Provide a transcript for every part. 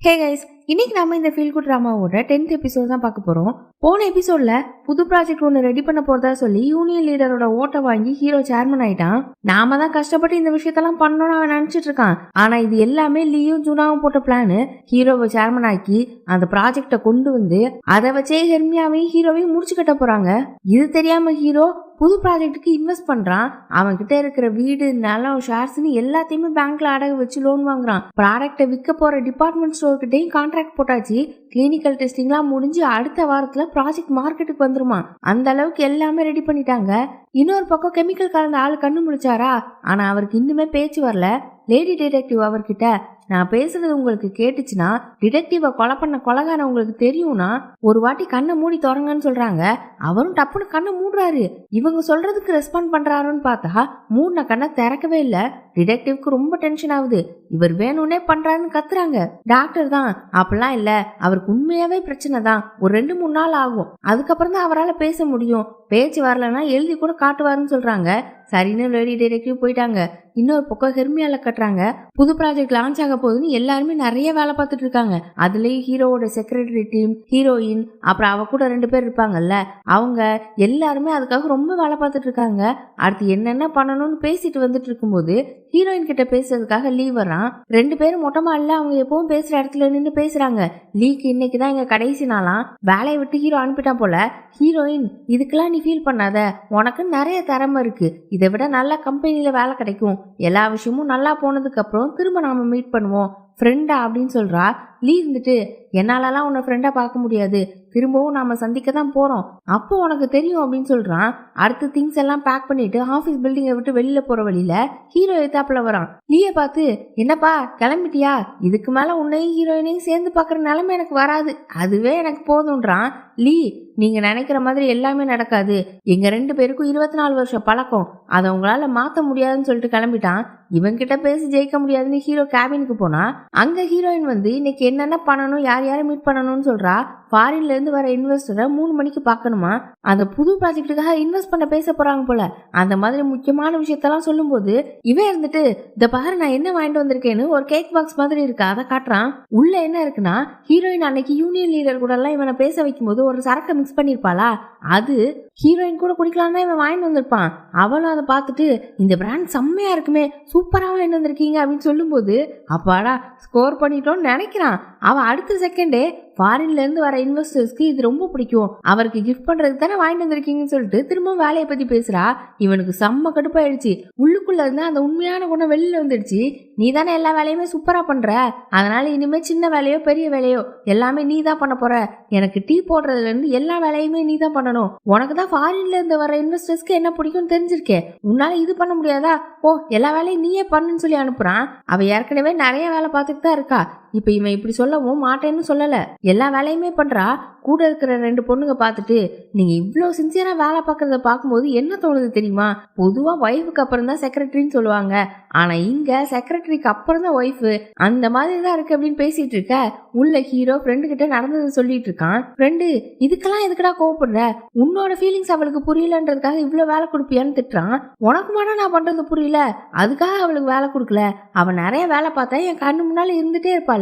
Hey guys, இன்னைக்கு நாம இந்த ஃபீல் குட் ட்ராமாவோட 10th எபிசோட் தான் பார்க்க போறோம். போன எபிசோட்ல புது ப்ராஜெக்ட் ஒன்று ரெடி பண்ண போறதா சொல்லி யூனியன் லீடரோட ஓட்டை வாங்கி ஹீரோ சேர்மன் ஆயிட்டான். நாம தான் கஷ்டப்பட்டு இந்த விஷயத்தெல்லாம் பண்ணணும்னு அவன் நினைச்சிட்டு இருக்கான். ஆனா இது எல்லாமே லீயும் ஜூனாவும் போட்ட பிளானு. ஹீரோவை சேர்மன் ஆக்கி அந்த ப்ராஜெக்டை கொண்டு வந்து அதை வச்சே ஹெர்மியாவையும் ஹீரோவையும் முடிச்சு கட்ட போறாங்க. இது தெரியாம ஹீரோ புது ப்ராஜெக்ட்டுக்கு இன்வெஸ்ட் பண்றான். அவன் கிட்ட இருக்கிற வீடு, நிலம், ஷேர்ஸ்னு எல்லாத்தையுமே பேங்க்ல அடகு வச்சு லோன் வாங்குறான். ப்ராடக்ட்டை விற்க போற டிபார்ட்மெண்ட் ஸ்டோர் கிட்டையும் கான்ட்ராக்ட் போட்டாச்சு. கிளினிக்கல் டெஸ்டிங்லாம் முடிஞ்சு அடுத்த வாரத்துல ப்ராஜெக்ட் மார்க்கெட்டுக்கு வந்துருமா. அந்த அளவுக்கு எல்லாமே ரெடி பண்ணிட்டாங்க. இன்னொரு பக்கம் கெமிக்கல் கலந்த ஆளு கண்ணு முடிச்சாரா, ஆனா அவருக்கு இன்னுமே பேச்சு வரல. லேடி டிடெக்டிவ் அவர்கிட்ட, நான் பேசுறது உங்களுக்கு கேட்டுச்சுன்னா, டிடெக்டிவை கொலை பண்ண கொலைகாரன் உங்களுக்கு தெரியும்னா ஒரு வாட்டி கண்ணை மூடி தொடங்கன்னு சொல்றாங்க. அவரும் டப்புன்னு கண்ணை மூடுறாரு. இவங்க சொல்றதுக்கு ரெஸ்பாண்ட் பண்றாருன்னு பார்த்தா மூடின கண்ணை திறக்கவே இல்லை. டிடெக்டிவ்க்கு ரொம்ப டென்ஷன் ஆகுது. இவர் வேணும்னே பண்றாருன்னு கத்துறாங்க. டாக்டர் தான், அப்படிலாம் இல்ல, அவருக்கு உண்மையாவே பிரச்சனை தான், ஒரு 2-3 நாள் ஆகும், அதுக்கப்புறம் தான் அவரால் பேச முடியும், பேச்சு வரலன்னா எழுதி கூட காட்டுவாருன்னு சொல்றாங்க. சரின்னு லேடி டிடெக்டிவ் போயிட்டாங்க. இன்னொரு பக்கம் ஹெர்மியால கட்டுறாங்க. புது ப்ராஜெக்ட் லான்ச் ஆக போகுதுன்னு எல்லாருமே நிறைய வேலை பார்த்துட்டு இருக்காங்க. அதுலயும் ஹீரோவோட செக்ரட்டரி டீம், ஹீரோயின், அப்புறம் அவ கூட 2 பேர் இருப்பாங்கல்ல, அவங்க எல்லாருமே அதுக்காக ரொம்ப வேலை பார்த்துட்டு இருக்காங்க. அடுத்து என்னென்ன பண்ணணும்னு பேசிட்டு வந்துட்டு இருக்கும்போது ஹீரோயின் கிட்ட பேசுறதுக்காக லீவ் வரான். 2 பேரும் மொட்டை மாடில அவங்க எப்பவும் பேசுற இடத்துல நின்று பேசுறாங்க. லீக்கு இன்னைக்குதான் எங்க கடைசி நாளாம், வேலையை விட்டு ஹீரோ அனுப்பிட்டான் போல. ஹீரோயின், இதுக்கெல்லாம் நீ ஃபீல் பண்ணாத, உனக்கு நிறைய திறமை இருக்கு, இதை விட நல்ல கம்பெனில வேலை கிடைக்கும், எல்லா விஷயமும் நல்லா போனதுக்கு அப்புறம் திரும்ப நாம மீட் பண்ணுவோம், ஃப்ரெண்டா அப்படின்னு சொல்றா. லீ இருந்துட்டு, என்னாலலாம் உன்னை ஃப்ரெண்டா பார்க்க முடியாது, திரும்பவும் நாம சந்திக்க தான் போறோம், அப்போ உனக்கு தெரியும் அப்படின்னு சொல்றான். அடுத்து திங்ஸ் எல்லாம் பேக் பண்ணிட்டு ஆஃபீஸ் பில்டிங்கை விட்டு வெளியில போற வழியில ஹீரோ எத்தாப்புல வரான். லீய பார்த்து, என்னப்பா கிளம்பிட்டியா, இதுக்கு மேல உன்னையும் ஹீரோயினையும் சேர்ந்து பாக்குற நிலைமை எனக்கு வராது, அதுவே எனக்கு போதும்ன்றான். லீ, நீங்க நினைக்கிற மாதிரி எல்லாமே நடக்காது, எங்க 2 பேருக்கும் 24 வருஷம் பழக்கம், அதை உங்களால மாத்த முடியாதுன்னு சொல்லிட்டு கிளம்பிட்டான். இவன்கிட்ட பேசி ஜெயிக்க முடியாதுன்னு ஹீரோ கேபினுக்கு போனா, அங்க ஹீரோயின் வந்து இன்னைக்கு என்னென்ன பண்ணணும், யார் யாரை மீட் பண்ணணும்னு சொல்றா. ஃபாரின்ல இருந்து வர இன்வெஸ்டரை 3 மணிக்கு பார்க்கணுமா, அந்த புது ப்ராஜெக்டுக்காக இன்வெஸ்ட் பண்ண பேச போறாங்க போல. அந்த மாதிரி முக்கியமான விஷயத்தெல்லாம் சொல்லும் போது இவன் இருந்துட்டு, இந்த பாரு நான் என்ன வாங்கிட்டு வந்திருக்கேன்னு ஒரு கேக் பாக்ஸ் மாதிரி இருக்கு, அதை காட்டுறான். உள்ள என்ன இருக்குன்னா, ஹீரோயின் அன்னைக்கு யூனியன் லீடர் கூட எல்லாம் இவனை பேச வைக்கும் போது ஒரு சரக்கை மிக்ஸ் பண்ணிருப்பாளா, அது ஹீரோயின் கூட குடிக்கலாம் தான் இவன் வாங்கிட்டு வந்திருப்பான். அவளும் அதை பார்த்துட்டு, இந்த பிராண்ட் செம்மையா இருக்குமே, சூப்பரா வாங்கிட்டு வந்திருக்கீங்க அப்படின்னு சொல்லும் போது, அப்பாடா ஸ்கோர் பண்ணிட்டோம்னு நினைக்கிறான். அவன் அடுத்த செகண்டே, ஃபாரின்ல இருந்து வர இன்வெஸ்டர்ஸ்க்கு இது ரொம்ப பிடிக்கும், அவருக்கு கிஃப்ட் பண்றதுக்கு தானே வாங்கிட்டு வந்திருக்கீங்கன்னு சொல்லிட்டு திரும்ப வேலையை பத்தி பேசுறா. இவனுக்கு செம்ம கடுப்பாயிடுச்சு. உள்ளுக்குள்ள இருந்து அந்த உண்மையான குணம் வெளியில வந்துடுச்சு. நீ தானே எல்லா வேலையுமே சூப்பரா பண்ற, அதனால இனிமே சின்ன வேலையோ பெரிய வேலையோ எல்லாமே நீ தான் பண்ண போற, எனக்கு டீ போடுறதுல இருந்து எல்லா வேலையுமே நீ தான் பண்ணணும், உனக்கு தான் ஃபாரின்ல இருந்து வர இன்வெஸ்டர்ஸ்க்கு என்ன பிடிக்கும்னு தெரிஞ்சிருக்கே, உன்னால இது பண்ண முடியாதா, ஓ எல்லா வேலையும் நீயே பண்ணுன்னு சொல்லி அனுப்புறான். அவ ஏற்கனவே நிறைய வேலை பார்த்துட்டு தான் இருக்கா. இப்ப இவன் இப்படி சொல்லவும் மாட்டேன்னு சொல்லல, எல்லா வேலையுமே பண்றா. கூட இருக்கிற 2 பொண்ணுங்க பார்த்துட்டு, நீங்க இவ்வளோ சின்சியரா வேலை பார்க்கறத பார்க்கும்போது என்ன தோணுது தெரியுமா, பொதுவா ஒய்ஃபுக்கு அப்புறம் தான் செக்ரட்டரின்னு சொல்லுவாங்க, ஆனா இங்க செக்ரட்டரிக்கு அப்புறம் தான் ஒய்ஃபு, அந்த மாதிரி தான் இருக்கு அப்படின்னு பேசிட்டு இருக்க. உள்ள ஹீரோ ஃப்ரெண்டு கிட்ட நடந்தது சொல்லிட்டு இருக்கான். ஃப்ரெண்டு, இதுக்கெல்லாம் எதுக்குடா கோவப்படுற, உன்னோட ஃபீலிங்ஸ் அவளுக்கு புரியலன்றதுக்காக இவ்வளோ வேலை கொடுப்பியான்னு திட்டுறான். உனக்கு மட்டும் நான் பண்றது புரியல, அதுக்காக அவளுக்கு வேலை கொடுக்கல, அவ நிறைய வேலை பார்த்தா என் கண்ணு முன்னால இருந்துட்டே இருப்பாள்,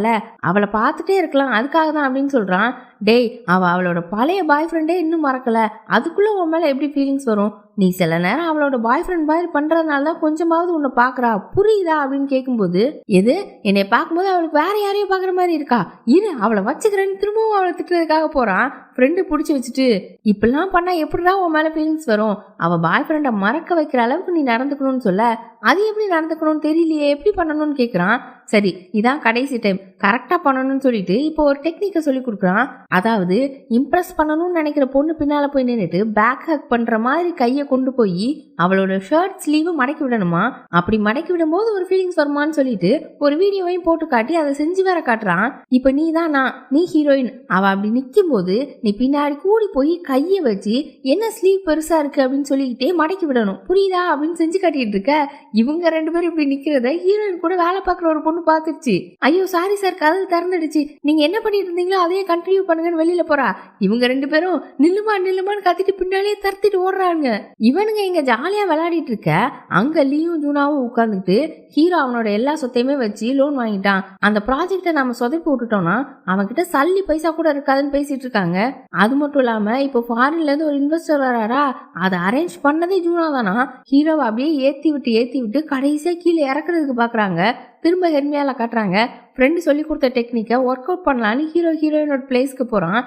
அவளை பார்த்துட்டே இருக்கலாம், அதுக்காக தான் அப்படின்னு சொல்றான். டேய், அவளோட பழைய பாய் ஃப்ரெண்டே இன்னும் மறக்கல, அதுக்குள்ள உன் மேல எப்படி ஃபீலிங்ஸ் வரும், நீ சில நேரம் அவளோட பாய் ஃப்ரெண்ட் மாதிரி பண்றதுனால தான் கொஞ்சமாவது உன்னை பாக்குறா, புரியுதா அப்படின்னு கேட்கும்போது, எது என்னை பார்க்கும்போது அவளுக்கு வேற யாரையும் பாக்குற மாதிரி இருக்கா, இரு அவளை வச்சுக்கிறேன்னு திரும்பவும் அவளை திட்டுறதுக்காக போறான். ஃப்ரெண்டு பிடிச்சி வச்சுட்டு, இப்படிலாம் பண்ணா எப்படிதான் உன் மேல ஃபீலிங்ஸ் வரும், அவ பாய் ஃப்ரெண்டை மறக்க வைக்கிற அளவுக்கு நீ நடந்துக்கணும்னு சொல்ல, அது எப்படி நடந்துக்கணும்னு தெரியலையே, எப்படி பண்ணணும்னு கேட்குறான். சரி இதான் கடைசி டைம், கரெக்டா பண்ணணும்னு சொல்லிட்டு இப்போ ஒரு டெக்னிக்கை சொல்லி கொடுக்குறான். அதாவது இம்ப்ரெஸ் பண்ணணும்னு நினைக்கிற பொண்ணு பின்னால போய் நின்றுட்டு பேக் ஹக் பண்ற மாதிரி கையை கொண்டு போய் அவளோட ஷர்ட் ஸ்லீவை மடக்கி விடணுமா, அப்படி மடக்கி விடும் போது ஒரு ஃபீலிங்ஸ் வருமானு சொல்லிட்டு ஒரு வீடியோவையும் போட்டு காட்டி அதை செஞ்சு வேற காட்டுறான். இப்ப நீ தான் நீ ஹீரோயின், அவ அப்படி நிற்கும் போது நீ பின்னாடி கூடி போய் கையை வச்சு என்ன ஸ்லீவ் பெருசா இருக்கு அப்படின்னு சொல்லிக்கிட்டே மடக்கி விடணும், புரியுதா அப்படின்னு செஞ்சு காட்டிட்டு இருக்க. இவங்க 2 பேரும் இப்படி நிக்கிறத ஹீரோயின் கூட வேலை பார்க்குற ஒரு பொண்ணு பார்த்துருச்சு. ஐயோ சாரி சார், கதவு திறந்துடுச்சு, நீங்க என்ன பண்ணிட்டு இருந்தீங்களோ அதையே கண்டினியூ பண்ணுங்கன்னு வெளியில போறா. இவங்க 2 பேரும் நில்லுமா நில்லுமான்னு கத்திட்டு பின்னாலே தரத்திட்டு ஓடுறாங்க. இவனுங்க இங்க ஜாலியா விளையாடிட்டு இருக்க, அங்க லீயும் ஜூனாவும் உட்கார்ந்துட்டு ஹீரோ அவனோட எல்லா சொத்தையுமே வச்சு லோன் வாங்கிட்டான், அந்த ப்ராஜெக்டை நம்ம சொதப்பி விட்டுட்டோம்னா அவன்கிட்ட சல்லி பைசா கூட இருக்காதுன்னு பேசிட்டு இருக்காங்க. அது மட்டும் இல்லாம இப்போ ஃபாரின்ல இருந்து ஒரு இன்வெஸ்டர் வராரா, அதை அரேஞ்ச் பண்ணதே ஜூனா தானா. ஹீரோவை அப்படியே ஏத்தி விட்டு கடைசியா கீழே இறக்குறதுக்கு பாக்குறாங்க. திரும்ப ஹெர்மியால காட்டுறாங்க. ஃப்ரெண்டு சொல்லி கொடுத்த டெக்னிக்கை ஒர்க் அவுட் பண்ணலான்னு ஹீரோயினோட பிளேஸ்க்கு போறான்.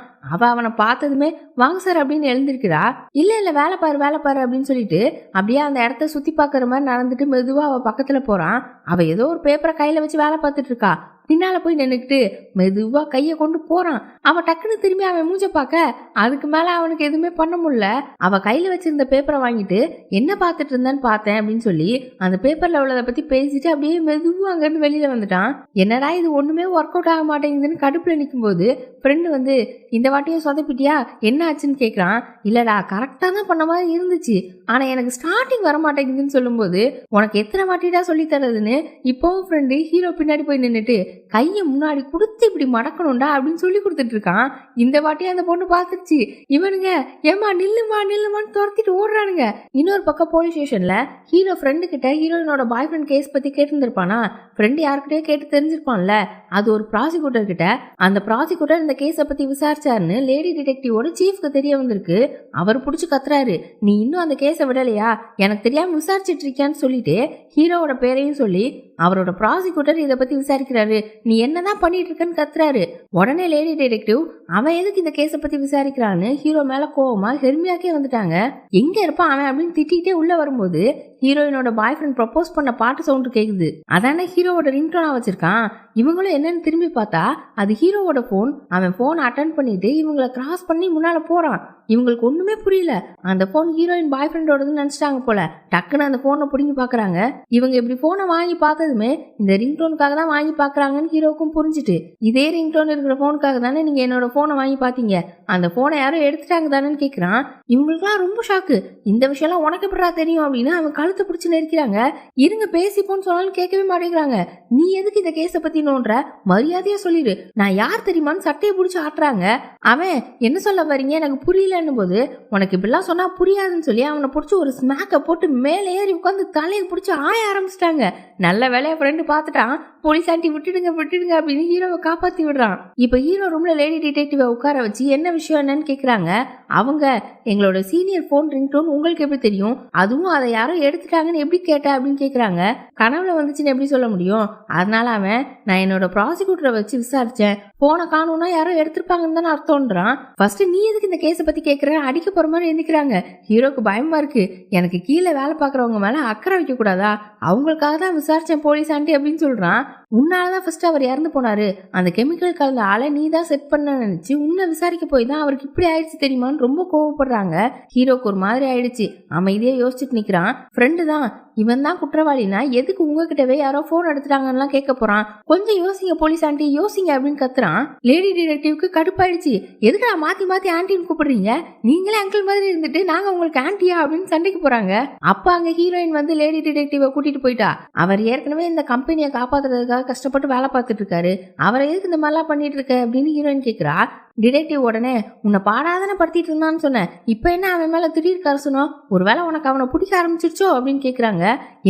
அவனை பார்த்ததுமே வாங்க சார் அப்படின்னு எழுந்திருக்கிறா. இல்ல வேலை பாரு அப்படின்னு சொல்லிட்டு அப்படியே அந்த இடத்த சுத்தி பாக்குற மாதிரி நடந்துட்டு மெதுவா அவ பக்கத்துல போறான். அவ ஏதோ ஒரு பேப்பரை கையில வச்சு வேலை பார்த்துட்டு இருக்கா. பின்னால போய் நின்னுக்கிட்டு மெதுவா கைய கொண்டு போறான். அவன் டக்குன்னு திரும்பி அவன் மூஞ்ச பாக்க அதுக்கு மேல அவனுக்கு எதுவுமே பண்ண முடியல. அவ கையில வச்சிருந்த பேப்பரை வாங்கிட்டு என்ன பார்த்துட்டு இருந்தான்னு பார்த்தேன் அப்படின்னு சொல்லி அந்த பேப்பர்ல உள்ளதை பத்தி பேசிட்டு அப்படியே மெதுவா அங்க இருந்து வெளியில வந்துட்டான். என்னடா இது ஒண்ணுமே ஒர்க் அவுட் ஆக மாட்டேங்குதுன்னு கடுப்புல நிற்கும் போது ஃப்ரெண்டு வந்து இந்த வாட்டியும் சொதப்பிட்டியா என்ன ஆச்சுன்னு கேட்கறான். இல்லடா கரெக்டா தான் பண்ண மாதிரி இருந்துச்சு, ஆனா எனக்கு ஸ்டார்டிங் வர மாட்டேங்குதுன்னு சொல்லும் போது உனக்கு எத்தனை வாட்டிடா சொல்லி தரதுன்னு இப்பவும் ஃப்ரெண்டு ஹீரோ பின்னாடி போய் நின்னுட்டு கையை முன்னாடி கொடுத்து இப்படி மடக்கணும்டா அப்படின்னு சொல்லி கொடுத்துட்டு இருக்கான். இந்த வாட்டி அந்த பொண்ணு பார்த்துருச்சு. இவனுங்க ஏமா நில்லுமான்னு துரத்திட்டு ஓடுறானுங்க. இன்னொரு பக்கம் போலீஸ் ஸ்டேஷன்ல ஹீரோ ஃப்ரெண்டு கிட்ட ஹீரோயினோட பாய் ஃப்ரெண்ட் கேஸ் பத்தி கேட்டுருப்பானா. ஃப்ரெண்டு யாருக்கிட்டே கேட்டு தெரிஞ்சிருப்பான்ல. அது ஒரு ப்ராசிக்யூட்டர் கிட்ட. அந்த ப்ராசிக்யூட்டர் இந்த கேஸை பத்தி விசாரிச்சாருன்னு லேடி டிடெக்டிவோட சீஃப்க்கு தெரிய வந்திருக்கு. அவர் பிடிச்சி கத்துறாரு, நீ இன்னும் அந்த கேஸை விடலையா, எனக்கு தெரியாம விசாரிச்சுட்டு இருக்கியான்னு சொல்லிட்டு ஹீரோவோட பேரையும் சொல்லி அவரோட ப்ராசிக்யூட்டர் இதை பத்தி விசாரிக்கிறாரு. நீ என்னதான் பண்ணிட்டு இருக்கன்னு கத்துறாரு. உடனே லேடி டிடெக்டிவ் அவன் எதுக்கு இந்த கேஸை பத்தி விசாரிக்கிறான்னு ஹீரோ மேல கோவமா ஹெர்மியாக்கே வந்துட்டாங்க. எங்க இருப்பான் அவன் அப்படின்னு திட்டிகிட்டே உள்ள வரும்போது ஹீரோயினோட பாய் ஃப்ரெண்ட் ப்ரப்போஸ் பண்ண பாட்டு சவுண்ட் கேக்குது. அதானே ஹீரோவோட ரிங்டோனா வச்சிருக்கான். இவங்களும் என்னன்னு திரும்பி பார்த்தா அது ஹீரோவோட போன். அவன் போன் அட்டன் பண்ணிட்டு இவங்களை கிராஸ் பண்ணி முன்னால போறான். இவங்களுக்கு ஒண்ணுமே புரியல. அந்த போன் ஹீரோயின் பாய் ஃப்ரெண்டோடதுன்னு நினைச்சிட்டாங்க போல. டக்குன்னு அந்த போனை பிடிங்கி பாக்குறாங்க. இவங்க இப்படி போனை வாங்கி பார்த்ததுமே இந்த ரிங்டோனுக்காக தான் வாங்கி பாக்குறாங்கன்னு ஹீரோக்கும் புரிஞ்சுட்டு, இதே ரிங்டோன் இருக்கிற போனுக்காக தானே நீங்க என்னோட போனை வாங்கி பாத்தீங்க, அந்த போனை யாரும் எடுத்துட்டாங்க தானேன்னு கேட்கிறான். இவங்களுக்குலாம் ரொம்ப ஷாக்கு. இந்த விஷயம்லாம் உனக்கு எப்படா தெரியும் அப்படின்னு அவன் கழுத்தை பிடிச்சி நெரிக்கிறாங்க. இருங்க பேசிப்போன்னு சொன்னாலும் கேட்கவே மாட்டேங்கிறாங்க. நீ எதுக்கு இந்த கேஸை பத்தி நோன்ற, மரியாதையா சொல்லிடு, நான் யார் தெரியுமான்னு சட்டையை பிடிச்சி ஆட்டுறாங்க. அவன் என்ன சொல்ல வரீங்க எனக்கு புரியலன்னு போது உனக்கு இப்படிலாம் சொன்னா புரியாதுன்னு சொல்லி அவனை பிடிச்சி ஒரு ஸ்மாக்கை போட்டு மேலே ஏறி உட்காந்து தலையை பிடிச்சி ஆய ஆரம்பிச்சிட்டாங்க. நல்ல வேலையை ஃப்ரெண்டு பார்த்துட்டான். போலீஸ் ஆண்டி விட்டுடுங்க அப்படின்னு ஹீரோவை காப்பாத்தி விடுறான். இப்ப ஹீரோ ரூம்ல லேடி டிடெக்டிவை உட்கார வச்சு என்ன விஷயம் என்னன்னு கேக்குறாங்க. அவங்க எங்களோட சீனியர் போன் ரிங்டோன் உங்களுக்கு எப்படி தெரியும், அதுவும் அதை யாரோ எடுத்துட்டாங்கன்னு எப்படி கேட்ட அப்படின்னு கேக்குறாங்க. கனவுல வந்துச்சுன்னு எப்படி சொல்ல முடியும். அதனால அவன் நான் என்னோட ப்ராசிக்யூட்டரை வச்சு விசாரிச்சேன், போனை காணும்னா யாரோ எடுத்திருப்பாங்கன்னு தானே அர்த்தம்ன்றான். ஃபர்ஸ்ட் நீ எதுக்கு இந்த கேஸை பத்தி கேட்கற, அடிக்க போற மாதிரி எந்திக்கிறாங்க. ஹீரோக்கு பயமா இருக்கு. எனக்கு கீழே வேலை பாக்குறவங்க மேல அக்கறை வைக்க கூடாதா, அவங்களுக்காக தான் விசாரிச்சேன் போலீஸ் ஆண்டி அப்படின்னு சொல்றான். உன்னாலதான் ஃபர்ஸ்ட் அவர் இறந்து போனாரு, அந்த கெமிக்கல் கலந்த ஆளை நீ தான் செட் பண்ண நினைச்சு உன்னை விசாரிக்க போய் தான் அவருக்கு இப்படி ஆயிடுச்சு தெரியுமான்னு ரொம்ப கோவப்படுறாங்க. ஹீரோக்கு ஒரு மாதிரி ஆயிடுச்சு. அமைதியா யோசிச்சுட்டு நிக்கிறான். ஃப்ரெண்டு தான் இவன் தான் குற்றவாளினா எதுக்கு உங்ககிட்டவே யாரோ போன் எடுத்துட்டாங்கன்னு கேட்க போறான். கொஞ்சம் யோசிங்க போலீஸ் ஆண்டி யோசிங்க அப்படின்னு கத்துறான். லேடி டிடெக்டிவ்க்கு கடுப்பாயிடுச்சு. எதுக்கு நான் மாத்தி ஆண்டின்னு கூப்பிடுறீங்க, நீங்களே அங்கிள் மாதிரி இருந்துட்டு நாங்க உங்களுக்கு ஆண்டியா அப்படின்னு சண்டைக்கு போறாங்க. அப்ப அங்க ஹீரோயின் வந்து லேடி டிடெக்டிவை கூட்டிட்டு போயிட்டா. அவர் ஏற்கனவே இந்த கம்பெனியை காப்பாத்துறதுக்காக கஷ்டப்பட்டு வேலை பார்த்துட்டு இருக்காரு, அவரை எதுக்கு இந்த மாதிரிலாம் பண்ணிட்டு இருக்க அப்படின்னு ஹீரோயின் கேக்குறா. டிடெக்டிவ் உடனே உன்னை பாடாதானே படுத்திட்டு இருந்தான்னு சொன்னேன், இப்ப என்ன அவன் மேல திடீர் கரசனம், ஒருவேளை உனக்கு அவனை பிடிக்க ஆரம்பிச்சிருச்சோ அப்படின்னு கேக்குறாங்க.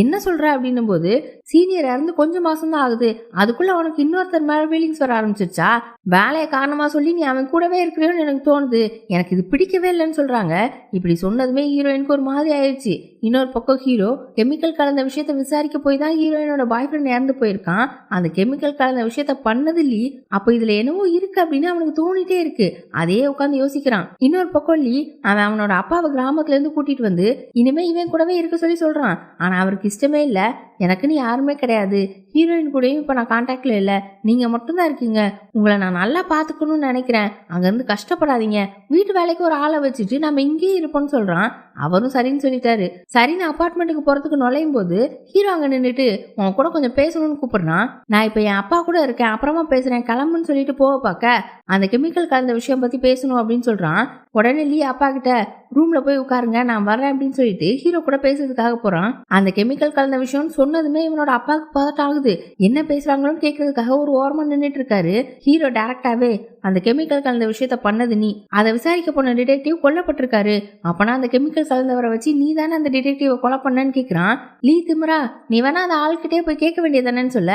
என்ன சொல்ற அப்படின்னும் போது சீனியர் இறந்து கொஞ்சம் மாசம் தான் ஆகுது, அதுக்குள்ள உனக்கு இன்னொருத்தர் மேல ஃபீலிங்ஸ் வர ஆரம்பிச்சிருச்சா, வேலையை காரணமா சொல்லி நீ அவன் கூடவே இருக்கிறேன்னு எனக்கு தோணுது, எனக்கு இது பிடிக்கவே இல்லைன்னு சொல்றாங்க. இப்படி சொன்னதுமே ஹீரோயினுக்கு ஒரு மாதிரி ஆயிடுச்சு. இன்னொரு பக்கம் ஹீரோ கெமிக்கல் கலந்த விஷயத்த விசாரிக்க போய் தான் ஹீரோயினோட பாய் ஃப்ரெண்ட் இறந்து போயிருக்கான். அந்த கெமிக்கல் கலந்த விஷயத்த பண்ணது லீ, அப்ப இதுல என்னவோ இருக்கு அப்படின்னு அவனுக்கு தோணிட்டே இருக்கு. அதே உட்காந்து யோசிக்கிறான். இன்னொரு பக்கம் லீ அவனோட அப்பாவை கிராமத்துல இருந்து கூட்டிட்டு வந்து இனிமே இவன் கூடவே இருக்க சொல்லி சொல்றான். ஆனா அவருக்கு இஷ்டமே இல்ல, எனக்குன்னு யாருமே கிடையாது, ஹீரோயின் கூடயும் இப்ப நான் கான்டாக்ட்ல இல்ல, நீங்க மட்டும்தான் இருக்கீங்க, உங்களை நான் நல்லா பாத்துக்கணும்னு நினைக்கிறேன், அங்க இருந்து கஷ்டப்படாதீங்க, வீட்டு வேலைக்கு ஒரு ஆளை வச்சுட்டு நம்ம இங்கேயே இருப்போம்னு சொல்றான். அவரும் சரின்னு சொல்லிட்டாரு. சரின்னு அபார்ட்மெண்ட்டுக்கு போறதுக்கு நுழையும் போது ஹீரோ அங்க நின்றுட்டு உன் கூட கொஞ்சம் பேசணும்னு கூப்பிடுறான். நான் இப்ப என் அப்பா கூட இருக்கேன், அப்புறமா பேசுறேன் கிளம்புன்னு சொல்லிட்டு போக பார்க்க அந்த கெமிக்கல் கலந்த விஷயம் பத்தி பேசணும் அப்படின்னு சொல்றான். உடனே லீ அப்பா கிட்ட ரூம்ல போய் உட்காருங்க நான் வரேன் அப்படின்னு சொல்லிட்டு ஹீரோ கூட பேசுறதுக்காக போறான். அந்த கெமிக்கல் கலந்த விஷயம் சொன்னதுமே இவனோட அப்பாவுக்கு பதட்டம் ஆகுது. தோணுது. என்ன பேசுறாங்களோன்னு கேட்கறதுக்காக ஒரு ஓரமா நின்றுட்டு இருக்காரு. ஹீரோ டைரக்டாவே அந்த கெமிக்கல் கலந்த விஷயத்த பண்ணது நீ, அதை விசாரிக்க போன டிடெக்டிவ் கொல்லப்பட்டிருக்காரு, அப்பனா அந்த கெமிக்கல் கலந்தவரை வச்சு நீ தானே அந்த டிடெக்டிவை கொலை பண்ணன்னு கேட்கிறான். லீ திமிரா, நீ வேணா அந்த ஆள்கிட்டே போய் கேட்க வேண்டியதானேன்னு சொல்ல,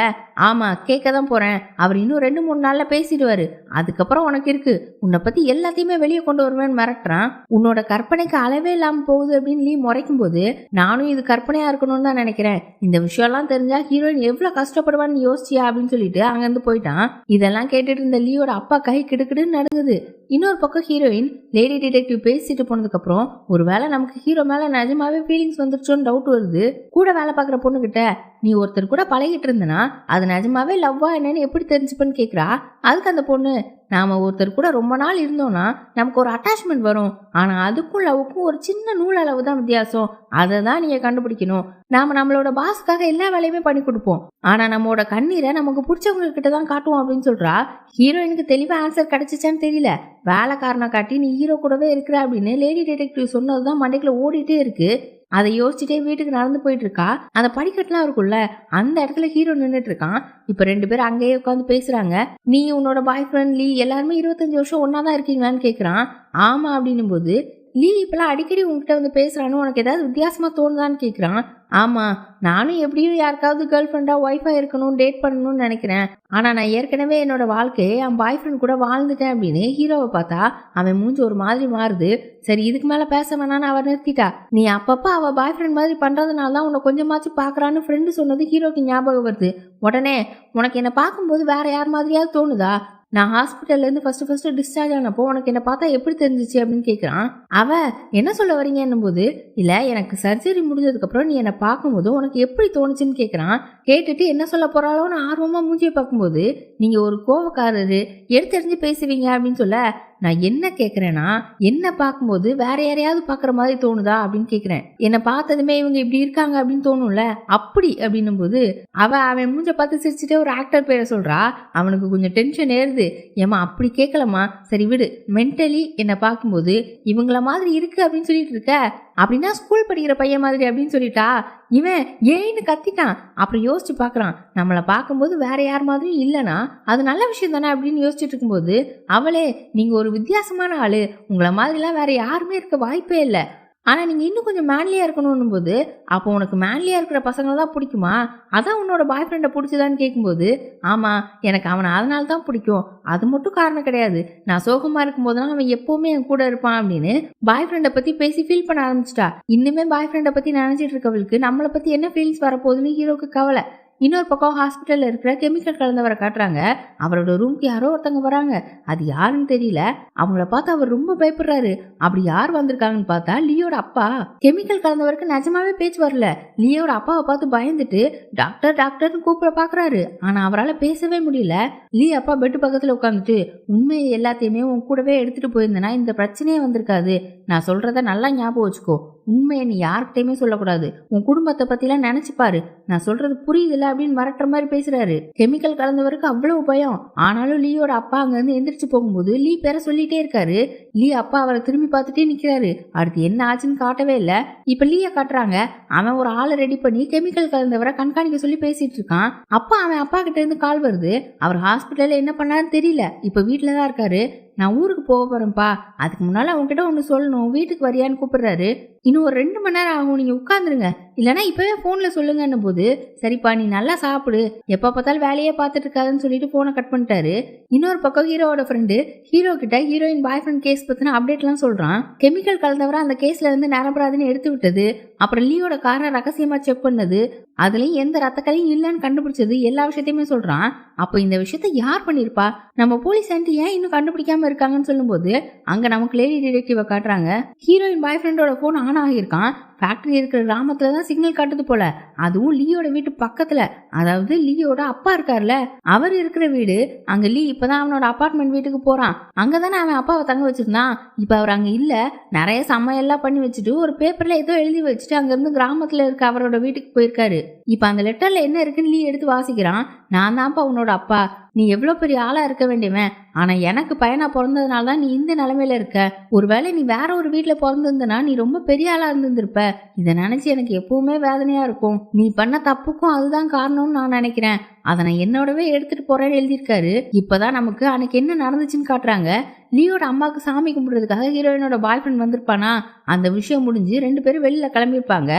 ஆமா கேட்க தான் போறேன், அவர் இன்னும் 2-3 நாள்ல பேசிடுவாரு, அதுக்கப்புறம் உனக்கு இருக்கு, உன்னை பத்தி எல்லாத்தையுமே வெளியே கொண்டு வருவேன்னு மிரட்டுறான். உன்னோட கற்பனைக்கு அளவே இல்லாம போகுது அப்படின்னு லீ முறைக்கும் போது, நானும் இது கற்பனையா இருக்கணும்னு தான் நினைக்கிறேன், இந்த விஷயம்லாம் தெரிஞ்சா ஹீரோயின் எவ்வளவு கஷ்டப்படுவான்னு யோசிச்சியா அப்படின்னு சொல்லிட்டு அங்கிருந்து போயிட்டான். இதெல்லாம் கேட்டுட்டு இருந்த லீயோட அப்பா கை கிடுக்கிடுன்னு நடந்தது. இன்னொரு பக்கம் ஹீரோயின் லேடி டிடெக்டிவ் பேசிட்டு போனதுக்கு அப்புறம் ஒருவேளை நமக்கு ஹீரோ மேல நிஜமாவே ஃபீலிங்ஸ் வந்துருச்சோன்னு டவுட் வருது. கூட வேலை பார்க்குற பொண்ணு கிட்ட நீ ஒருத்தர் கூட பழகிட்டு இருந்தனா அது நிஜமாவே லவ்வா என்னன்னு எப்படி தெரிஞ்சுப்பன்னு கேட்குறா. அதுக்கு அந்த பொண்ணு, நாம ஒருத்தர் கூட ரொம்ப நாள் இருந்தோம்னா நமக்கு ஒரு அட்டாச்மெண்ட் வரும், ஆனா அதுக்கும் லவ்வுக்கும் ஒரு சின்ன நூல் அளவு தான் வித்தியாசம், அதை தான் நீங்க கண்டுபிடிக்கணும். நாம நம்மளோட பாஸுக்காக எல்லா வேலையுமே பண்ணி கொடுப்போம், ஆனா நம்மளோட கண்ணீரை நமக்கு பிடிச்சவங்க கிட்ட தான் காட்டுவோம் அப்படின்னு சொல்றா. ஹீரோயினுக்கு தெளிவா ஆன்சர் கிடைச்சிச்சான்னு தெரியல. வேலைக்காரனை காட்டி நீ ஹீரோ கூடவே இருக்கிற அப்படின்னு லேடி டிடெக்டிவ் சொன்னதுதான் மண்டைக்குள்ள ஓடிட்டே இருக்கு. அதை யோசிச்சுட்டே வீட்டுக்கு நடந்து போயிட்டு இருக்கா. அந்த படிக்கட்டுலாம் இருக்கும்ல, அந்த இடத்துல ஹீரோ நின்றுட்டு இருக்கான். இப்ப 2 பேரும் அங்கேயே உட்காந்து பேசுறாங்க. நீ உன்னோட பாய் ஃப்ரெண்ட் லீ எல்லாருமே 25 வருஷம் ஒன்னாதான் இருக்கீங்களான்னு கேக்குறான். ஆமா அப்படின்னும் போது, லீ இப்பெல்லாம் அடிக்கடி உங்ககிட்ட வந்து பேசுறான்னு உனக்கு ஏதாவது வித்தியாசமா தோணுதான்னு கேக்குறான். ஆமா, நானும் எப்படியும் யாருக்காவது கேர்ள் ஃப்ரெண்டா ஒய்ஃபா இருக்கணும், டேட் பண்ணணும்னு நினைக்கிறேன், ஆனா நான் ஏற்கனவே என்னோட வாழ்க்கையை என் பாய் ஃப்ரெண்ட் கூட வாழ்ந்துட்டேன் அப்படின்னு ஹீரோவை பார்த்தா அவன் மூஞ்சி ஒரு மாதிரி மாறுது. சரி இதுக்கு மேல பேச வேணான்னு அவ நிறுத்திட்டா. நீ அப்பப்ப அவ பாய் ஃப்ரெண்ட் மாதிரி பண்றதுனால தான் உன்னை கொஞ்சமாச்சும் பாக்குறான்னு ஃப்ரெண்டு சொன்னது ஹீரோக்கு ஞாபகம் வருது. உடனே உனக்கு என்ன பார்க்கும்போது வேற யார் மாதிரியாவது தோணுதா, நான் ஹாஸ்பிட்டல்லேருந்து ஃபர்ஸ்ட் டிஸ்சார்ஜ் ஆனப்போ உனக்கு என்னை பார்த்தா எப்படி தெரிஞ்சிச்சு அப்படின்னு கேட்குறான். அவ என்ன சொல்ல வரீங்கன்னும் போது, இல்லை எனக்கு சர்ஜரி முடிஞ்சதுக்கப்புறம் நீ என்னை பார்க்கும்போது உனக்கு எப்படி தோணுச்சுன்னு கேட்குறான். கேட்டுட்டு என்ன சொல்ல போகிறாளோன்னு ஆர்வமாக மூஞ்சியை பார்க்கும்போது, நீங்கள் ஒரு கோவக்காரரு, எடுத்தெறிஞ்சு பேசுவீங்க அப்படின்னு சொல்ல, நான் என்ன கேட்குறேன்னா, என்ன பார்க்கும்போது வேற யாரையாவது பார்க்குற மாதிரி தோணுதா அப்படின்னு கேட்குறேன். என்னை பார்த்ததுமே இவங்க இப்படி இருக்காங்க அப்படின்னு தோணும்ல, அப்படி அப்படின்னும் போது அவன் மூஞ்ச பார்த்து சிரிச்சுட்டே ஒரு ஆக்டர் பேரை சொல்றா. அவனுக்கு கொஞ்சம் டென்ஷன் ஏறுது. ஏமா அப்படி கேட்கலமா, சரி விடு, மென்டலி என்னை பார்க்கும்போது இவங்கள மாதிரி இருக்கு அப்படின்னு சொல்லிட்டு இருக்க, அப்படின்னா ஸ்கூல் படிக்கிற பையன் மாதிரி அப்படின்னு சொல்லிட்டா. இவன் ஏன்னு கத்திட்டான். அப்புறம் யோசிச்சு பார்க்குறான், நம்மளை பார்க்கும்போது வேற யார் மாதிரியும் இல்லைனா அது நல்ல விஷயம் தானே அப்படின்னு யோசிச்சுட்டு இருக்கும்போது, அவளே நீங்க ஒரு வித்தியாசமான ஆளு, உங்களை மாதிரிலாம் வேற யாருமே இருக்க வாய்ப்பே இல்லை, ஆனா நீங்க இன்னும் கொஞ்சம் மேன்லியா இருக்கணும் போது, அப்போ உனக்கு மேன்லியா இருக்கிற பசங்களை தான் பிடிக்குமா, அதான் உன்னோட பாய் ஃப்ரெண்டை பிடிச்சதான்னு கேட்கும்போது, ஆமா எனக்கு அவனை அதனால தான் பிடிக்கும், அது மட்டும் காரணம் கிடையாது, நான் சோகமா இருக்கும் போதெல்லாம் அவன் எப்பவுமே என் கூட இருப்பான் அப்படின்னு பாய் ஃப்ரெண்டை பத்தி பேசி ஃபீல் பண்ண ஆரம்பிச்சிட்டா. இன்னுமே பாய் ஃப்ரெண்டை பத்தி நினைச்சிட்டு இருக்கவளுக்கு நம்மளை பத்தி என்ன ஃபீலிங்ஸ் வரப்போகுதுன்னு ஹீரோக்கு கவலை. இன்னொரு பக்கம் ஹாஸ்பிட்டல்ல இருக்கிற கெமிக்கல் கலந்தவரை காட்டுறாங்க. அவரோட ரூம்க்கு யாரோ ஒருத்தவங்க வராங்க. அது யாருன்னு தெரியல. அவங்கள பார்த்து அவர் ரொம்ப பயப்படுறாரு. அப்படி யார் வந்திருக்காங்கன்னு பார்த்தா லியோட அப்பா. கெமிக்கல் கலந்தவருக்கு நிஜமாவே பேச்சு வரல. லியோட அப்பாவை பார்த்து பயந்துட்டு டாக்டர் டாக்டர்னு கூப்பிட பாக்குறாரு. ஆனா அவரால் பேசவே முடியல. லீ அப்பா பெட்டு பக்கத்துல உட்காந்துட்டு, உண்மையை எல்லாத்தையுமே உன் கூடவே எடுத்துட்டு போயிருந்தேன்னா இந்த பிரச்சனையே வந்திருக்காது, நான் சொல்றத நல்லா ஞாபகம் வச்சுக்கோ, உண்மையை நீ யார்கிட்டயுமே சொல்லக்கூடாது, உன் குடும்பத்தை பத்திலாம் நினைச்சுப்பாரு, நான் சொல்றது புரியுதுல அப்படின்னு மிரட்டுற மாதிரி பேசுறாரு. கெமிக்கல் கலந்தவருக்கு அவ்வளவு பயம். ஆனாலும் லீயோட அப்பா அங்க இருந்து எந்திரிச்சு போகும்போது லீ பேரை சொல்லிட்டே இருக்காரு. லீ அப்பா அவரை திரும்பி பார்த்துட்டே நிக்கிறாரு. அடுத்து என்ன ஆச்சுன்னு காட்டவே இல்ல. இப்ப லீய காட்டுறாங்க. அவன் ஒரு ஆளை ரெடி பண்ணி கெமிக்கல் கலந்தவரை கண்காணிக்க சொல்லி பேசிட்டு இருக்கான். அப்பா அவன் அப்பா கிட்ட இருந்து கால் வருது. அவர் ஹாஸ்பிட்டல்ல என்ன பண்ணாருன்னு தெரியல, இப்ப வீட்டுலதான் இருக்காரு. நான் ஊருக்கு போக போறேன்ப்பா, அதுக்கு முன்னால உங்ககிட்ட ஒண்ணு சொல்லணும், வீட்டுக்கு வரியான்னு கூப்பிடுறாரு. இன்னும் ஒரு 2 மணி நேரம் ஆகும், நீங்க உட்காந்துருங்க, இல்லைன்னா இப்பவே போன்ல சொல்லுங்கன்னு போது, சரிப்பா நீ நல்லா சாப்பிடு, எப்ப பார்த்தாலும் வேலையே பார்த்துட்டு இருக்காதுன்னு சொல்லிட்டு போனை கட் பண்ணிட்டாரு. இன்னொரு பக்கம் ஹீரோவோட ஃப்ரெண்டு ஹீரோ கிட்ட ஹீரோயின் பாய் ஃப்ரெண்ட் கேஸ் பத்தின அப்டேட் எல்லாம் சொல்றான். கெமிக்கல் கலந்தவரை அந்த கேஸ்ல இருந்து நிரபராதுன்னு எடுத்து விட்டது, அப்புறம் லீயோட காரை ரகசியமா செக் பண்ணது, அதுலயும் எந்த ரத்தக்கலையும் இல்லைன்னு கண்டுபிடிச்சது, எல்லா விஷயத்தையுமே சொல்றான். அப்போ இந்த விஷயத்த யார் பண்ணிருப்பா, நம்ம போலீஸ் ஆண்டி ஏன் இன்னும் கண்டுபிடிக்காம இருக்காங்கன்னு சொல்லும்போது அங்க நமக்கு லேடி டிடெக்டிவ காட்டுறாங்க. ஹீரோயின் பாய் ஃப்ரெண்டோட போன் ஆன் ஆகியிருக்கான். ஃபேக்டரி இருக்கிற கிராமத்துல தான் சிக்னல் காட்டுது போல, அதுவும் லீயோட வீட்டு பக்கத்துல. அதாவது லீயோட அப்பா இருக்கார்ல, அவர் இருக்கிற வீடு. அங்க லீ இப்பதான் அவனோட அபார்ட்மெண்ட் வீட்டுக்கு போறான். அங்கதானே அவன் அப்பாவை தங்க வச்சிருந்தான். இப்ப அவர் அங்க இல்ல, நிறைய சமையல்லாம் பண்ணி வச்சுட்டு ஒரு பேப்பர்ல ஏதோ எழுதி வச்சுட்டு அங்க இருந்து கிராமத்துல இருக்க அவரோட வீட்டுக்கு போயிருக்காரு. இப்ப அந்த லெட்டர்ல என்ன இருக்குன்னு லீ எடுத்து வாசிக்கிறான். நான் தான்ப்பா உன்னோட அப்பா, நீ எவ்வளவு பெரிய ஆளா இருக்க வேண்டியவன். ஆனா எனக்கு பையனா பிறந்ததுனால தான் நீ இந்த நிலைமையில இருக்க. ஒருவேளை நீ வேற ஒரு வீட்டுல பிறந்திருந்தனா நீ ரொம்ப பெரிய ஆளா இருந்திருப்ப. இதை நினைச்சு எனக்கு எப்பவுமே வேதனையா இருக்கும். நீ பண்ண தப்புக்கும் அதுதான் காரணம்னு நான் நினைக்கிறேன். அதை நான் என்னோடவே எடுத்துட்டு போறேன்னு எழுதியிருக்காரு. இப்பதான் நமக்கு அன்னைக்கு என்ன நடந்துச்சுன்னு காட்டுறாங்க. லியோட அம்மாவுக்கு சாமி கும்பிடுறதுக்காக ஹீரோயினோட பாய் ஃப்ரெண்ட் வந்திருப்பானா. அந்த விஷயம் முடிஞ்சு 2 பேரும் வெளியில கிளம்பியிருப்பாங்க.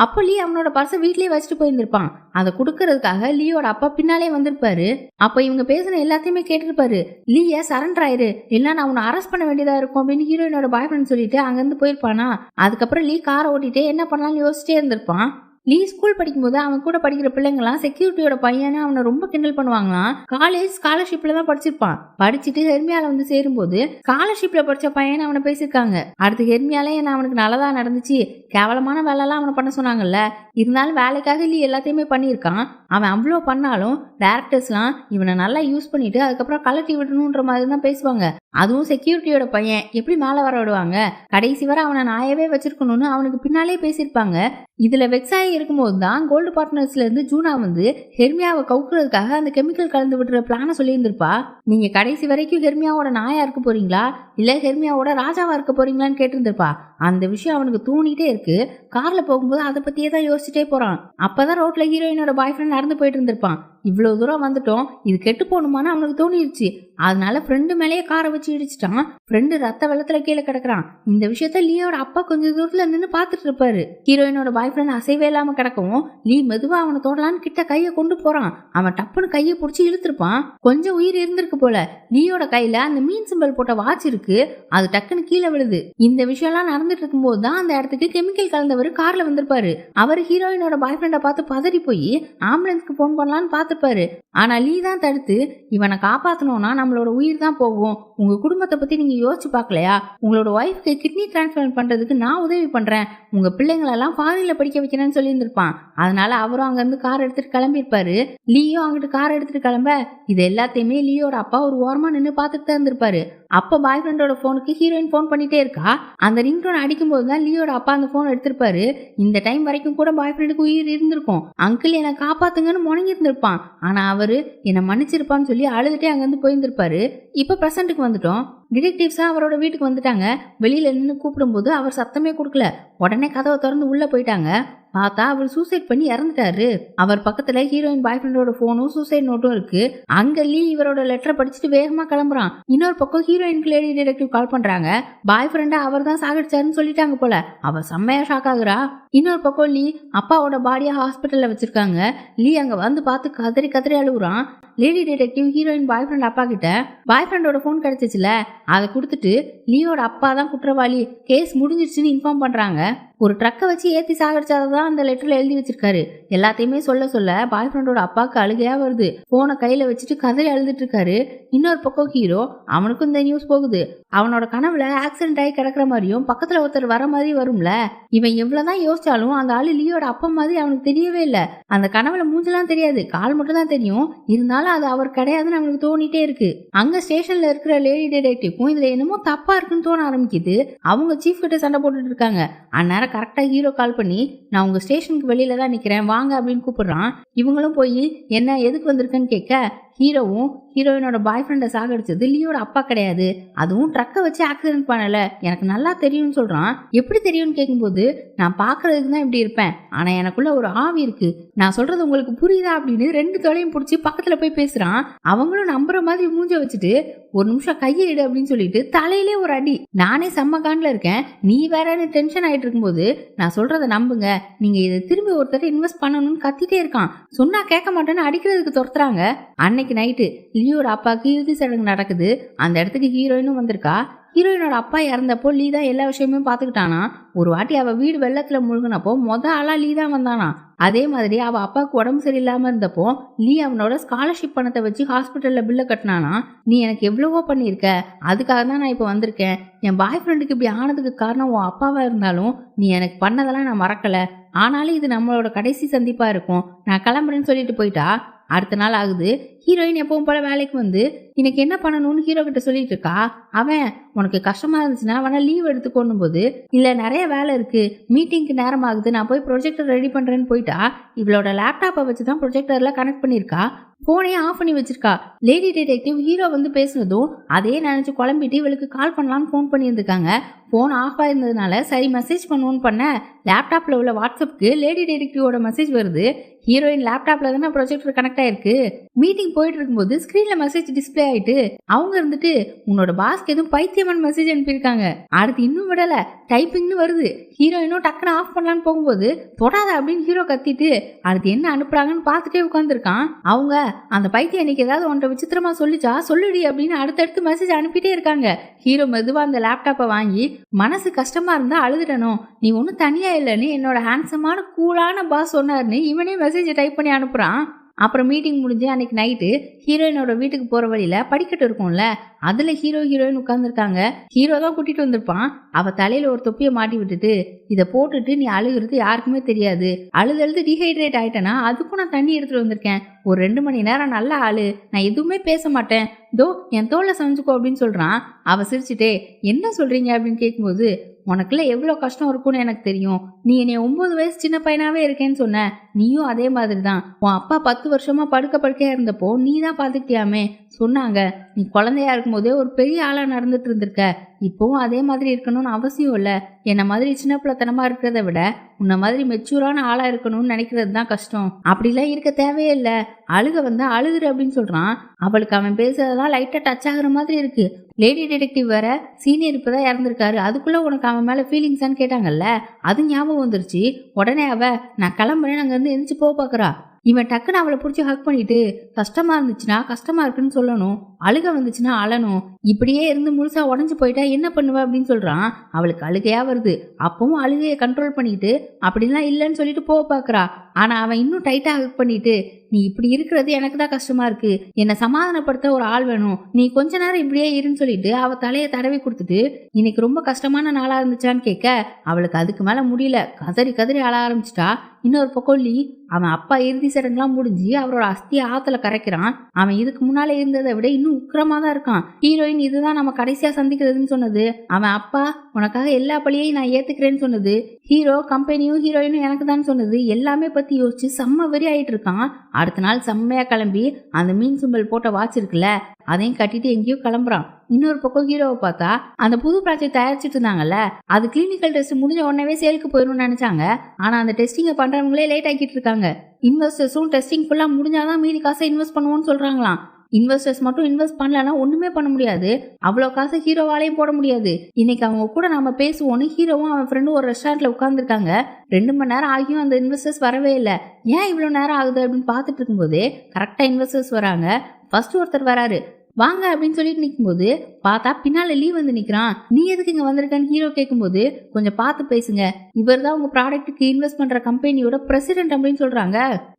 அப்போ லீ அவனோட பர்ஸை வீட்லயே வச்சுட்டு போயிருந்திருப்பான். அதை கொடுக்கறதுக்காக லியோட அப்பா பின்னாலே வந்திருப்பாரு. அப்ப இவங்க பேசுன எல்லாத்தையுமே கேட்டிருப்பாரு. லீய சரண்டர் ஆயிரு, இல்ல நான் உன்னை அரெஸ்ட் பண்ண வேண்டியதா இருக்கும் அப்படின்னு ஹீரோயினோட பாய் ஃப்ரெண்ட் சொல்லிட்டு அங்கிருந்து போயிருப்பானா. அதுக்கப்புறம் லீ காரை ஓட்டிட்டு என்ன பண்ணலாம்னு யோசிச்சிட்டே இருந்திருப்பான். லீ ஸ்கூல் படிக்கும்போது அவன் கூட படிக்கிற பிள்ளைங்களாம் செக்யூரிட்டியோட பையனை அவனை ரொம்ப கிண்டல் பண்ணுவாங்களாம். காலேஜ் ஸ்காலர்ஷிப்ல தான் படிச்சிருப்பான். படிச்சுட்டு ஹெர்மியால வந்து சேரும்போது ஸ்காலர்ஷிப்ல படிச்ச பையனை அவனை பேசியிருக்காங்க. அடுத்து ஹெர்மியாலே என்ன அவனுக்கு நல்லதா நடந்துச்சு, கேவலமான வேலைலாம் அவனை பண்ண சொன்னாங்கல்ல. இருந்தாலும் வேலைக்காக லீ எல்லாத்தையுமே பண்ணியிருக்கான். அவன் அவ்வளோ பண்ணாலும் டேரக்டர்ஸ்லாம் இவனை நல்லா யூஸ் பண்ணிட்டு அதுக்கப்புறம் கலட்டி விடணுன்ற மாதிரி தான் பேசுவாங்க. அதுவும் செக்யூரிட்டியோட பையன் எப்படி மேலே வர விடுவாங்க. கடைசி வரை அவனை நாயவே வச்சிருக்கணும்னு அவனுக்கு பின்னாலே பேசியிருப்பாங்க. இதுல வெக்ஸாயி இருக்கும்போது தான் கோல்டு பார்ட்னர்ஸ்ல இருந்து ஜூனா வந்து ஹெர்மியாவை கவுக்குறதுக்காக அந்த கெமிக்கல் கலந்து விட்டுற பிளான சொல்லியிருந்திருப்பா. நீங்க கடைசி வரைக்கும் ஹெர்மியாவோட நாயா இருக்க போறீங்களா இல்ல ஹெர்மியாவோட ராஜாவா இருக்க போறீங்களான்னு கேட்டிருந்திருப்பா. அந்த விஷயம் அவனுக்கு தூணிட்டே இருக்கு. கார்ல போகும்போது அதை பத்தியே தான் யோசிச்சுட்டே போறான். அப்பதான் ரோட்ல ஹீரோயினோட பாய் ஃப்ரெண்ட் நடந்து போயிட்டு இருந்திருப்பான். இவ்வளவு தூரம் வந்துட்டோம், இது கெட்டு போகணுமான்னு அவனுக்கு தோணிருச்சு. அதனால ஃப்ரெண்டு மேலேயே காரை வச்சு இடிச்சிட்டான். ஃப்ரெண்டு ரத்த வெள்ளத்துல கீழே கிடக்குறான். இந்த விஷயத்த லீயோட அப்பா கொஞ்சம் தூரத்துல நின்று பாத்துட்டு இருப்பாரு. ஹீரோயினோட பாய் ஃப்ரெண்ட் அசைவே இல்லாம கிடக்கவும் லீ மெதுவா அவனை தொடலான்னு கிட்ட கையை கொண்டு போறான். அவன் டப்புன்னு கையை பிடிச்சி இழுத்துருப்பான். கொஞ்சம் உயிர் இருந்திருக்கு போல. லீயோட கையில அந்த மீன் சிம்பல் போட்ட வாட்ச் இருக்கு. அது டக்குன்னு கீழே விழுது. இந்த விஷயம்லாம் நடந்துட்டு இருக்கும் போது தான் அந்த இடத்துக்கு கெமிக்கல் கலந்தவர் கார்ல வந்திருப்பாரு. அவர் ஹீரோயினோட பாய் ஃப்ரெண்டை பார்த்து பதறி போய் ஆம்புலன்ஸ்க்கு போன் பண்ணலான்னு பார்த்துருப்பாரு. ஆனா லீ தான் தடுத்து, இவனை காப்பாத்தணும்னா நம்மளோட உயிர் தான் போகும். உங்க குடும்பத்தை பத்தி நீங்க யோசிச்சு பார்க்கலையா? உங்களோட ஒய்ஃப்க்கு கிட்னி டிரான்ஸ்பிளான்ட் பண்றதுக்கு நான் உதவி பண்றேன். உங்க பிள்ளைங்களெல்லாம் ஃபாரின்ல படிக்க வைக்கிறேன்னு சொல்லியிருந்திருப்பான். அதனால அவரும் அங்கிருந்து கார் எடுத்துட்டு கிளம்பியிருப்பாரு. லீயும் அங்கிட்டு கார் எடுத்துட்டு கிளம்ப இது எல்லாத்தையுமே லீயோட அப்பா ஒரு ஓரமா நின்று பார்த்துட்டு தான் இருந்திருப்பாரு. அப்ப பாய் ஃப்ரெண்டோட போனுக்கு ஹீரோயின் போன் பண்ணிட்டே இருக்கா. அந்த ரிங்டோன் அடிக்கும் போது தான் லீயோட அப்பா அந்த போன் எடுத்திருப்பாரு. இந்த டைம் வரைக்கும் கூட பாய் ஃப்ரெண்டுக்கு உயிர் இருந்திருக்கும். அங்கிள் என்னை காப்பாத்துங்கன்னு முடங்கி இருந்திருப்பான். ஆனா அவரு என்னை மன்னிச்சிருப்பான்னு சொல்லி அழுதுட்டே அங்கிருந்து போயிருந்திருப்பாரு. இப்ப பிரசன்ட்டுக்கு வந்துட்டோம். டிடெக்டிவ்ஸா அவரோட வீட்டுக்கு வந்துட்டாங்க. வெளியில நின்று கூப்பிடும்போது அவர் சத்தமே கொடுக்கல. உடனே கதவை திறந்து உள்ள போயிட்டாங்க. பார்த்தா அவர் சூசைட் பண்ணி இறந்துட்டாரு. அவர் பக்கத்துல ஹீரோயின் பாய் ஃப்ரெண்டோட போனும் சூசைட் நோட்டும் இருக்கு. அங்க லீ இவரோட லெட்டரை படிச்சுட்டு வேகமா கிளம்புறான். இன்னொரு பக்கம் ஹீரோயினுக்கு லேடி டிடெக்டிவ் கால் பண்றாங்க. பாய் ஃப்ரெண்டா அவர் தான் சாகடிச்சாருன்னு சொல்லிட்டாங்க போல. அவ செம்மையா ஷாக் ஆகுறா. இன்னொரு பக்கம் லீ அப்பாவோட பாடியா ஹாஸ்பிட்டல்ல வச்சிருக்காங்க. லீ அங்க வந்து பார்த்து கதறி கதறி அழுகுறான். லேடி டிடெக்டிவ் ஹீரோயின் பாய் ஃப்ரெண்ட் அப்பா கிட்ட பாய் ஃப்ரெண்டோட போன் கிடைச்சிச்சுல அதை கொடுத்துட்டு லீயோட அப்பா தான் குற்றவாளி, கேஸ் முடிஞ்சிருச்சுன்னு இன்ஃபார்ம் பண்றாங்க. ஒரு ட்ரக்கை வச்சு ஏற்றி சாகடிச்சாதான் அந்த லெட்டர்ல எழுதி வச்சிருக்காரு. எல்லாத்தையுமே சொல்ல சொல்ல பாய் ஃப்ரெண்டோட அப்பாவுக்கு அழுகையா வருது. போனை கையில வச்சுட்டு கதறி அழுதுட்டு இருக்காரு. இன்னொரு பக்கம் ஹீரோ, அவனுக்கும் இந்த நியூஸ் போகுது. அவனோட கனவுல ஆக்சிடென்ட் ஆகி கிடக்குற மாதிரியும் பக்கத்துல ஒருத்தர் வர மாதிரி வரும்ல. இவன் எவ்வளவுதான் யோசிச்சாலும் அந்த ஆளு லியோட அப்பா மாதிரி அவனுக்கு தெரியவே இல்லை. அந்த கனவுல மூஞ்செல்லாம் தெரியாது, கால் மட்டும் தான் தெரியும். இருந்தாலும் அது அவர் கிடையாதுன்னு அவனுக்கு தோணிட்டே இருக்கு. அங்க ஸ்டேஷன்ல இருக்கிற லேடி டிடெக்டிவ்க்கும் இதுல என்னமோ தப்பா இருக்குன்னு தோண ஆரம்பிக்குது. அவங்க சீஃப் கிட்ட சண்டை போட்டுட்டு இருக்காங்க. அந்நேரம் கரெக்டா ஹீரோ கால் பண்ணி, நான் உங்க ஸ்டேஷனுக்கு வெளியில தான் நிக்கிறேன், வாங்க அப்படின்னு கூப்பிடுறான். இவங்களும் போய் என்ன எதுக்கு வந்திருக்குன்னு கேட்க, ஹீரோவும் ஹீரோயினோட பாய் ஃப்ரெண்டை சாகடிச்சது லியோட அப்பா கிடையாது, அதுவும் ட்ரக்கை வச்சு ஆக்சிடென்ட் பண்ணல, எனக்கு நல்லா தெரியும்னு சொல்றான். எப்படி தெரியும்னு கேட்கும்போது, நான் பாக்குறதுக்கு தான் இப்படி இருப்பேன், ஆனா எனக்குள்ள ஒரு ஆவி இருக்கு, நான் சொல்றது உங்களுக்கு புரியுதா அப்படின்னு 2 தொலையும் பிடிச்சி பக்கத்துல போய் பேசுறான். அவங்களும் நம்புற மாதிரி மூஞ்ச வச்சுட்டு, ஒரு நிமிஷம் கையை இடு அப்படின்னு சொல்லிட்டு தலையிலே ஒரு அடி. நானே செம்ம காண்டில் இருக்கேன், நீ வேறன்னு டென்ஷன் ஆயிட்டு இருக்கும்போது நான் சொல்றதை நம்புங்க, நீங்க இதை திரும்பி ஒருத்தர் இன்வெஸ்ட் பண்ணணும்னு கத்திட்டே இருக்கான். சொன்னா கேட்க மாட்டேன்னு அடிக்கிறதுக்கு துரத்துறாங்க. அன்னைக்கு நைட்டு லியோட அப்பாவுக்கு இறுதி சடங்கு நடக்குது. அந்த இடத்துக்கு ஹீரோயினும் வந்திருக்கா. ஹீரோயினோட அப்பா இறந்தப்போ லீ தான் எல்லா விஷயமே பார்த்துக்கிட்டானா. ஒரு வாட்டி அவ வீடு வெள்ளத்துல முழுகினப்போ ஆளா லீ தான் வந்தானா. அதே மாதிரி அவ அப்பாவுக்கு உடம்பு சரியில்லாம இருந்தப்போ லீ அவனோட ஸ்காலர்ஷிப் பணத்தை வச்சு ஹாஸ்பிட்டல்ல பில்ல கட்டினானா. நீ எனக்கு எவ்வளவோ பண்ணியிருக்க, அதுக்காக தான் நான் இப்போ வந்திருக்கேன். என் பாய் ஃப்ரெண்டுக்கு இப்படி ஆனதுக்கு காரணம் உன் அப்பாவா இருந்தாலும் நீ எனக்கு பண்ணதெல்லாம் நான் மறக்கல. ஆனாலும் இது நம்மளோட கடைசி சந்திப்பா இருக்கும், நான் கிளம்புறேன்னு சொல்லிட்டு போயிட்டா. அடுத்த நாள் ஆகுது. ஹீரோயின் எப்பவும் போல வேலைக்கு வந்து இன்னைக்கு என்ன பண்ணணும்னு ஹீரோ கிட்ட சொல்லிட்டு இருக்கா. அவன் உனக்கு கஷ்டமா இருந்துச்சுன்னா வேணா லீவ் எடுத்துக்கொள்ளும் போது இல்ல நிறைய வேலை இருக்கு, மீட்டிங்க்கு நேரம் ஆகுது, நான் போய் ப்ரொஜெக்டர் ரெடி பண்றேன்னு போயிட்டா இவளோட லேப்டாப்பை வச்சுதான் ப்ரொஜெக்டர்ல கனெக்ட் பண்ணிருக்கா. போனே ஆஃப் பண்ணி வச்சிருக்கா. லேடி டிடெக்டிவ் ஹீரோ வந்து பேசுனதும் அதே நினைச்சு குழம்பிட்டு இவளுக்கு கால் பண்ணலான்னு ஃபோன் பண்ணியிருந்திருக்காங்க. ஃபோன் ஆஃப் ஆயிருந்ததுனால சரி மெசேஜ் பண்ணுவோன்னு பண்ண லேப்டாப்ல உள்ள வாட்ஸ்அப்க்கு லேடி டிடெக்டிவோட மெசேஜ் வருது. ஹீரோயின் லேப்டாப்ல தானே ப்ரொஜெக்டர் கனெக்ட் ஆயிருக்கு. மீட்டிங் போயிட்டு இருக்கும்போது ஸ்கிரீன்ல மெசேஜ் டிஸ்பிளே ஆயிட்டு அவங்க இருந்துட்டு உன்னோட பாஸ்க்கு எதுவும் பைத்தியமான மெசேஜ் அனுப்பியிருக்காங்க. அடுத்து இன்னும் விடல டைப்பிங்னு வருது. ஹீரோயினும் டக்குன்னு ஆஃப் பண்ணலான்னு போகும்போது தொடாத அப்படின்னு ஹீரோ கத்திட்டு அடுத்து என்ன அனுப்புறாங்கன்னு பார்த்துட்டே உட்காந்துருக்கான். அவங்க அந்த பைத்தியம் இன்னைக்கு ஏதாவது உன்ட்ட விசித்திரமா சொல்லிச்சா சொல்லுடி அப்படின்னு அடுத்தடுத்து மெசேஜ் அனுப்பிட்டே இருக்காங்க. ஹீரோ மெதுவா அந்த லேப்டாப்பை வாங்கி மனசு கஷ்டமா இருந்தா அழுதுடணும், நீ ஒன்னும் தனியா இல்லைன்னு என்னோட ஹேண்ட்ஸமான கூலான பாஸ் சொன்னார்னு இவனே மெசேஜ் டைப் பண்ணி அனுப்புறான். அப்புறம் மீட்டிங் முடிஞ்சு அன்னைக்கு நைட்டு ஹீரோயினோட வீட்டுக்கு போற வழியில படிக்கட்டு இருக்கும்ல, அதுல ஹீரோயின் உட்கார்ந்துருக்காங்க. ஹீரோ தான் கூட்டிட்டு வந்திருப்பான். அவ தலையில ஒரு தொப்பியை மாட்டி விட்டுட்டு இதை போட்டுட்டு நீ அழுகுறது யாருக்குமே தெரியாது, அழுது டீஹைட்ரேட் ஆயிட்டேன்னா அதுக்கும் நான் தண்ணி எடுத்துட்டு வந்திருக்கேன், ஒரு 2 மணி நேரம் நல்லா ஆளு, நான் எதுவுமே பேச மாட்டேன், தோ என் தோலை சமைச்சுக்கோ அப்படின்னு சொல்றான். அவ சிரிச்சுட்டே என்ன சொல்றீங்க அப்படின்னு கேட்கும்போது உனக்குள்ள எவ்வளோ கஷ்டம் இருக்கும்னு எனக்கு தெரியும், நீ என்னை 9 வயசு சின்ன பையனாவே இருக்கேன்னு சொன்ன, நீயும் அதே மாதிரி தான், உன் அப்பா 10 வருஷமா படுக்கையா இருந்தப்போ நீ தான் பார்த்துக்கிட்டியாமே சொன்னாங்க, நீ குழந்தையா இருக்கும்போதே ஒரு பெரிய ஆளா நடந்துட்டு இருந்திருக்க, இப்போவும் அதே மாதிரி இருக்கணும்னு அவசியம் இல்லை, என்ன மாதிரி சின்ன பிள்ளைத்தனமா இருக்கிறத விட உன்ன மாதிரி மெச்சூரான ஆளா இருக்கணும்னு நினைக்கிறது தான் கஷ்டம், அப்படிலாம் இருக்க தேவையே இல்லை, அழுக வந்தா அழுகுற அப்படின்னு சொல்றான். அவளுக்கு அவன் பேசுறதெல்லாம் லைட்டா டச் ஆகுற மாதிரி இருக்கு. லேடி டிடெக்டிவ் வேற சீனியர் இப்பதான் இறந்துருக்காரு, அதுக்குள்ள உனக்கு அவன் மேல ஃபீலிங்ஸான்னு கேட்டாங்கல்ல, அது ஞாபகம் வந்துருச்சு. உடனே அவ நான் கிளம்புறேன் அங்க இருந்து எந்திரிச்சு போக பாக்குறா. இவன் டக்குன்னு அவளை பிடிச்சி ஹக் பண்ணிட்டு கஷ்டமா இருந்துச்சுன்னா கஷ்டமா இருக்குன்னு சொல்லணும், அழுக வந்துச்சுன்னா அழணும், இப்படியே இருந்து முழுசா உடஞ்சு போயிட்டா என்ன பண்ணுவ அப்படின்னு சொல்றான். அவளுக்கு அழுகையா வருது. அப்பவும் அழுகையை கண்ட்ரோல் பண்ணிட்டு அப்படிலாம் இல்லைன்னு சொல்லிட்டு போக பாக்குறா. ஆனா அவன் இன்னும் டைட்டா ஹக் பண்ணிட்டு நீ இப்படி இருக்கிறது எனக்கு தான் கஷ்டமா இருக்கு, என்னை சமாதானப்படுத்த ஒரு ஆள் வேணும், நீ கொஞ்ச நேரம் இப்படியே இருன்னு சொல்லிட்டு அவ தலையை தடவி கொடுத்துட்டு இன்னைக்கு ரொம்ப கஷ்டமான நாளா இருந்துச்சான்னு கேட்க அவளுக்கு அதுக்கு மேல முடியல, கதறி கதறி அழ ஆரம்பிச்சிட்டா. இன்னொரு பக்கம் லீ அவன் அப்பா இறுதி சடங்குலாம் முடிஞ்சு அவரோட அஸ்தியை ஆத்துல கரைக்கிறான். அவன் இதுக்கு முன்னாலே இருந்ததை விட இன்னும் உக்கிரமா தான் இருக்கான். ஹீரோயின் இதுதான் நம்ம கடைசியா சந்திக்கிறதுன்னு சொன்னது, அவன் அப்பா உனக்காக எல்லா பழியையும் நான் ஏத்துக்கிறேன்னு சொன்னது, ஹீரோ கம்பெனியும் ஹீரோயினும் எனக்கு தான் சொன்னது, எல்லாமே பத்தி யோசிச்சு செம்ம வெறி ஆயிட்டு இருக்கான். அடுத்த நாள் செம்மையா கிளம்பி அந்த மீன் சிம்பல் போட்ட வாட்ச் இருக்குல்ல அதையும் கட்டிட்டு எங்கேயோ கிளம்புறான். இன்னொரு பக்கம் ஹீரோவை பார்த்தா அந்த புது ப்ராஜெக்ட் தயாரிச்சுட்டு இருந்தாங்கல்ல, அது கிளினிக்கல் டெஸ்ட் முடிஞ்ச உடனே சேலுக்கு போயிடும்னு நினைச்சாங்க. ஆனா அந்த டெஸ்டிங்கை பண்றவங்களே லேட் ஆக்கிட்டு இருக்காங்க. இன்வெஸ்டர்ஸும் டெஸ்டிங் ஃபுல்லா முடிஞ்சாதான் மீதி காசை இன்வெஸ்ட் பண்ணுவோம்னு சொல்றாங்களாம். இன்வெஸ்டர்ஸ் மட்டும் இன்வெஸ்ட் பண்ணலன்னா ஒண்ணுமே பண்ண முடியாது, அவ்வளோ காசு ஹீரோவாலையும் போட முடியாது. இன்னைக்கு அவங்க கூட நாம பேசுவோன்னு ஹீரோவும் அவன் ஃப்ரெண்டும் ஒரு ரெஸ்டாரண்ட்ல உட்காந்துருக்காங்க. 2 மணி நேரம் ஆகியும் அந்த இன்வெஸ்டர்ஸ் வரவே இல்லை. ஏன் இவ்வளோ நேரம் ஆகுது அப்படின்னு பார்த்துட்டு இருக்கும்போதே கரெக்டா இன்வெஸ்டர்ஸ் வராங்க. ஃபர்ஸ்ட் ஒருத்தர் வராரு, வாங்க அப்படின்னு சொல்லிட்டு நிற்கும்போது பார்த்தா பின்னால லீ வந்து நிற்கிறான். நீ எதுக்கு இங்கே வந்திருக்கான்னு ஹீரோ கேட்கும்போது கொஞ்சம் பார்த்து பேசுங்க, இவர் தான் உங்க ப்ராடக்ட்டுக்கு இன்வெஸ்ட் பண்ற கம்பெனியோட பிரசிடென்ட் அப்படின்னு சொல்றாங்க.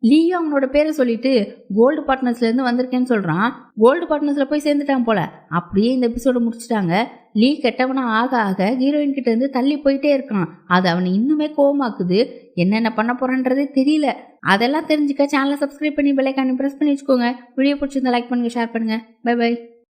லீயும் அவனோட பேரை சொல்லிட்டு கோல்டு பார்ட்னர்ஸ்ல இருந்து வந்திருக்கேன்னு சொல்றான். கோல்டு பார்ட்னர்ஸ்ல போய் சேர்ந்துட்டான் போல. அப்படியே இந்த எபிசோட முடிச்சுட்டாங்க. லீ கெட்டவனா ஆக ஆக ஹீரோயின் கிட்ட இருந்து தள்ளி போயிட்டே இருக்கான். அது அவனை இன்னுமே கோவமாக்குது. என்னென்ன பண்ண போறன்றதே தெரியல. அதெல்லாம் தெரிஞ்சுக்க சேனலை சப்ஸ்கிரைப் பண்ணி பெல் ஐகானை பிரஸ் பண்ணி வச்சுக்கோங்க. வீடியோ பிடிச்சிருந்தா லைக் பண்ணுங்க, ஷேர் பண்ணுங்க. Bye by.